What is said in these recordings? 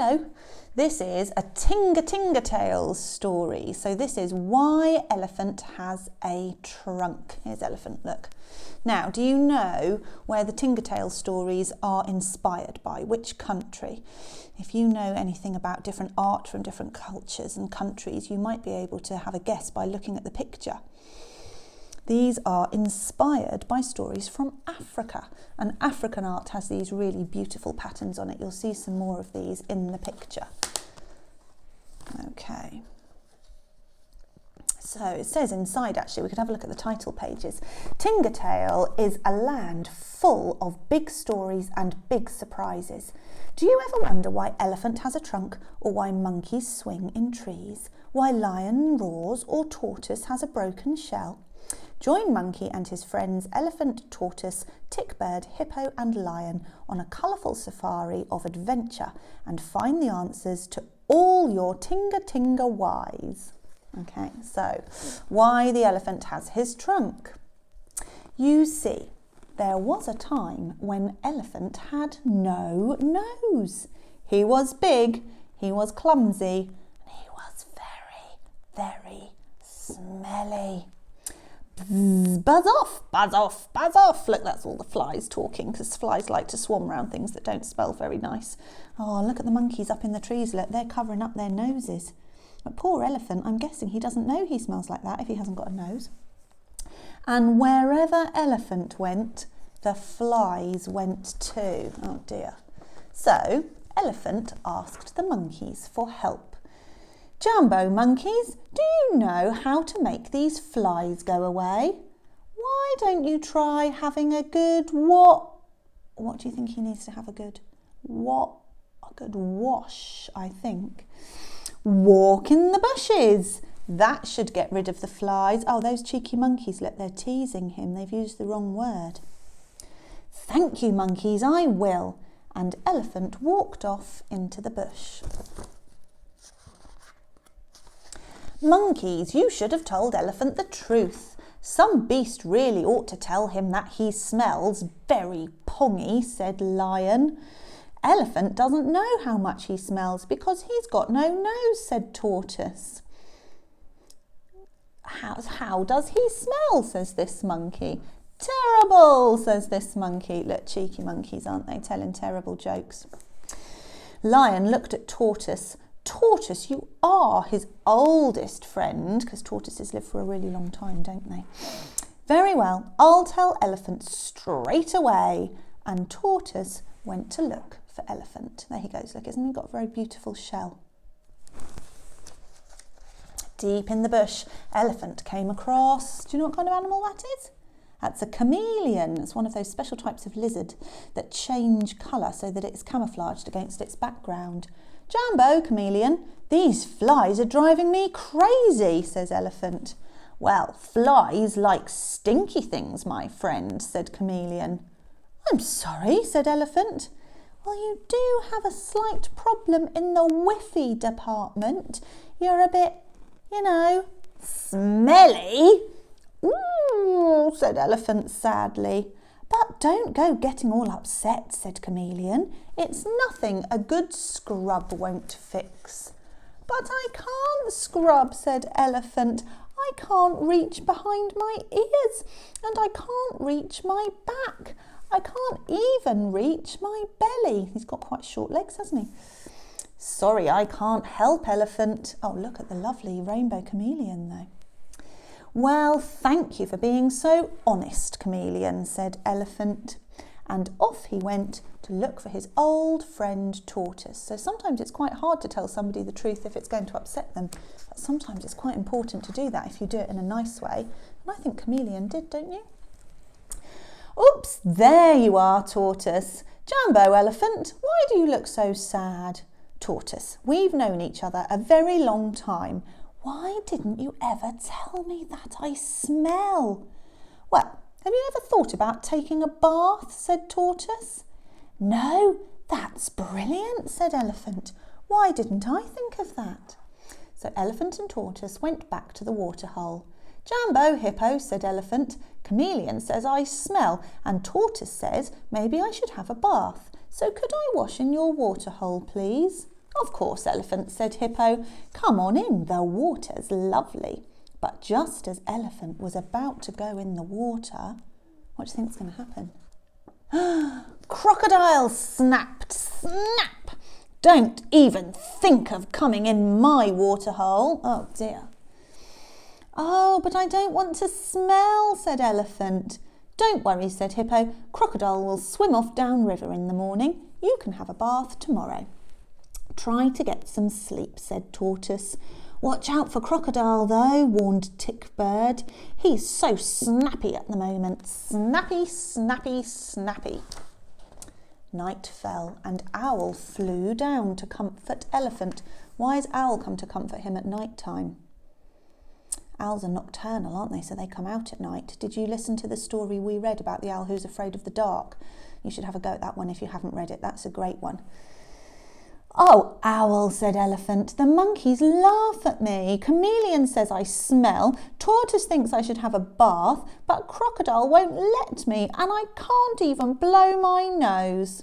Hello. This is a Tinga Tales story. So this is Why Elephant Has a Trunk. Here's Elephant, look. Now, do you know where the Tinga Tales stories are inspired by? Which country? If you know anything about different art from different cultures and countries, you might be able to have a guess by looking at the picture. These are inspired by stories from Africa, and African art has these really beautiful patterns on it. You'll see some more of these in the picture. Okay. So it says inside, actually, we could have a look at the title pages. Tinga Tale is a land full of big stories and big surprises. Do you ever wonder why elephant has a trunk, or why monkeys swing in trees? Why lion roars, or tortoise has a broken shell? Join Monkey and his friends Elephant, Tortoise, Tickbird, Hippo and Lion on a colourful safari of adventure and find the answers to all your Tinga whys. Okay, so why the elephant has his trunk. You see, there was a time when elephant had no nose. He was big, he was clumsy, and he was very smelly. Buzz off, buzz off, buzz off. Look, that's all the flies talking, because flies like to swarm around things that don't smell very nice. Oh, look at the monkeys up in the trees. Look, they're covering up their noses. But poor elephant, I'm guessing he doesn't know he smells like that if he hasn't got a nose. And wherever elephant went, the flies went too. Oh dear. So elephant asked the monkeys for help. Jumbo monkeys, do you know how to make these flies go away? Why don't you try having a good what do you think he needs to have a good wash, I think. Walk in the bushes. That should get rid of the flies. Oh, those cheeky monkeys, look, they're teasing him. They've used the wrong word. Thank you, monkeys, I will. And elephant walked off into the bush. Monkeys, you should have told elephant the truth. Some beast really ought to tell him that he smells very pongy, said Lion. Elephant doesn't know how much he smells because he's got no nose, said Tortoise. How does he smell, says this monkey. Terrible, says this monkey. Look, cheeky monkeys, aren't they, telling terrible jokes. Lion looked at Tortoise. Tortoise, you are his oldest friend, because tortoises live for a really long time, don't they? Very well, I'll tell elephant straight away. And Tortoise went to look for elephant. There he goes, look, isn't he got a very beautiful shell? Deep in the bush, elephant came across, do you know what kind of animal that is? That's a chameleon. It's one of those special types of lizard that change colour so that it's camouflaged against its background. Jumbo, chameleon, these flies are driving me crazy, says elephant. Well, flies like stinky things, my friend, said chameleon. I'm sorry, said elephant. Well, you do have a slight problem in the whiffy department. You're a bit, smelly. Ooh, said elephant sadly. But don't go getting all upset, said chameleon. It's nothing a good scrub won't fix. But I can't scrub, said elephant. I can't reach behind my ears, and I can't reach my back. I can't even reach my belly. He's got quite short legs, hasn't he? Sorry, I can't help, elephant. Oh, look at the lovely rainbow chameleon, though. Well, thank you for being so honest, chameleon, said elephant. And off he went to look for his old friend Tortoise. So sometimes it's quite hard to tell somebody the truth if it's going to upset them. But sometimes it's quite important to do that if you do it in a nice way. And I think chameleon did, don't you? Oops, there you are, Tortoise. Jumbo elephant, why do you look so sad? Tortoise, we've known each other a very long time. Why didn't you ever tell me that I smell? Well, have you ever thought about taking a bath, said Tortoise. No, that's brilliant, said Elephant. Why didn't I think of that? So Elephant and Tortoise went back to the waterhole. Jumbo, Hippo, said Elephant. Chameleon says I smell, and Tortoise says maybe I should have a bath. So could I wash in your waterhole, please? Of course, Elephant, said Hippo. Come on in, the water's lovely. But just as Elephant was about to go in the water, what do you think's going to happen? Crocodile snapped, snap! Don't even think of coming in my waterhole. Oh dear. Oh, but I don't want to smell, said Elephant. Don't worry, said Hippo. Crocodile will swim off downriver in the morning. You can have a bath tomorrow. Try to get some sleep, said Tortoise. Watch out for Crocodile, though, warned Tick-Bird. He's so snappy at the moment. Snappy, snappy, snappy. Night fell and Owl flew down to comfort Elephant. Why has Owl come to comfort him at night time? Owls are nocturnal, aren't they? So they come out at night. Did you listen to the story we read about the owl who's afraid of the dark? You should have a go at that one if you haven't read it. That's a great one. Oh, Owl, said Elephant, the monkeys laugh at me. Chameleon says I smell. Tortoise thinks I should have a bath, but Crocodile won't let me, and I can't even blow my nose.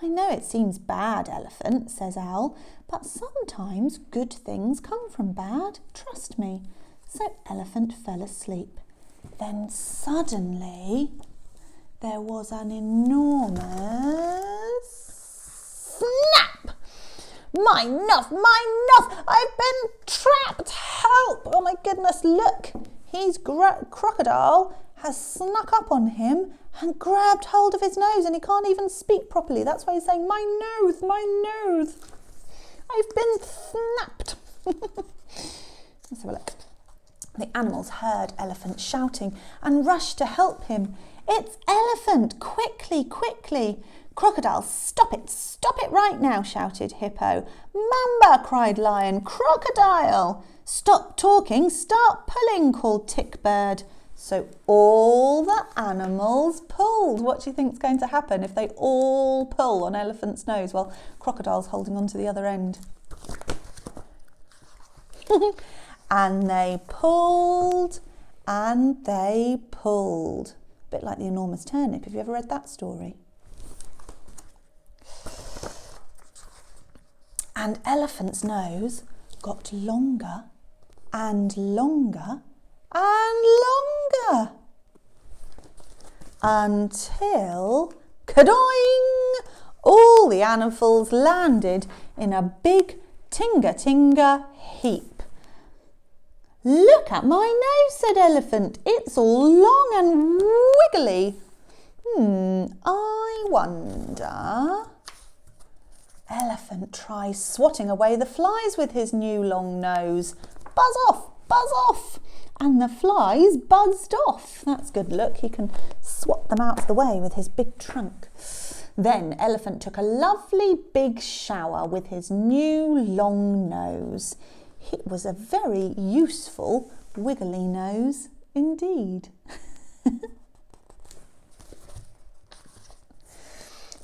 I know it seems bad, Elephant, says Owl, but sometimes good things come from bad. Trust me. So Elephant fell asleep. Then suddenly there was an enormous snap! My nuff! I've been trapped! Help! Oh my goodness, look! Crocodile has snuck up on him and grabbed hold of his nose, and he can't even speak properly. That's why he's saying, my nose, my nose. I've been snapped. Let's have a look. The animals heard Elephant shouting and rushed to help him. It's Elephant! Quickly, quickly! Crocodile, stop it right now, shouted Hippo. Mamba, cried Lion. Crocodile! Stop talking, start pulling, called Tick-Bird. So all the animals pulled. What do you think is going to happen if they all pull on Elephant's nose? Well, Crocodile's holding on to the other end. And they pulled and they pulled. A bit like the enormous turnip. Have you ever read that story? And Elephant's nose got longer and longer and longer until, kadoing, all the animals landed in a big tinga-tinga heap. Look at my nose, said Elephant. It's all long and wiggly. I wonder... Elephant tries swatting away the flies with his new long nose. Buzz off, and the flies buzzed off. That's good. Look, he can swat them out of the way with his big trunk. Then Elephant took a lovely big shower with his new long nose. It was a very useful wiggly nose indeed.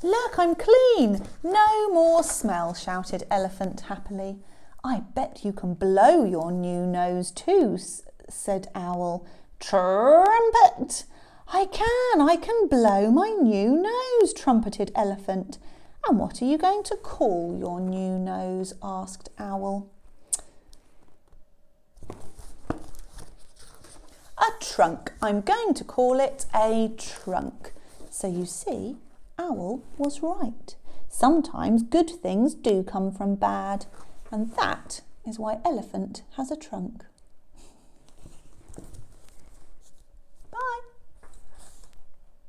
Look, I'm clean. No more smell, shouted Elephant happily. I bet you can blow your new nose too, said Owl. Trumpet! I can blow my new nose, trumpeted Elephant. And what are you going to call your new nose? Asked Owl. A trunk. I'm going to call it a trunk. So you see, Owl was right. Sometimes good things do come from bad, and that is why Elephant has a trunk.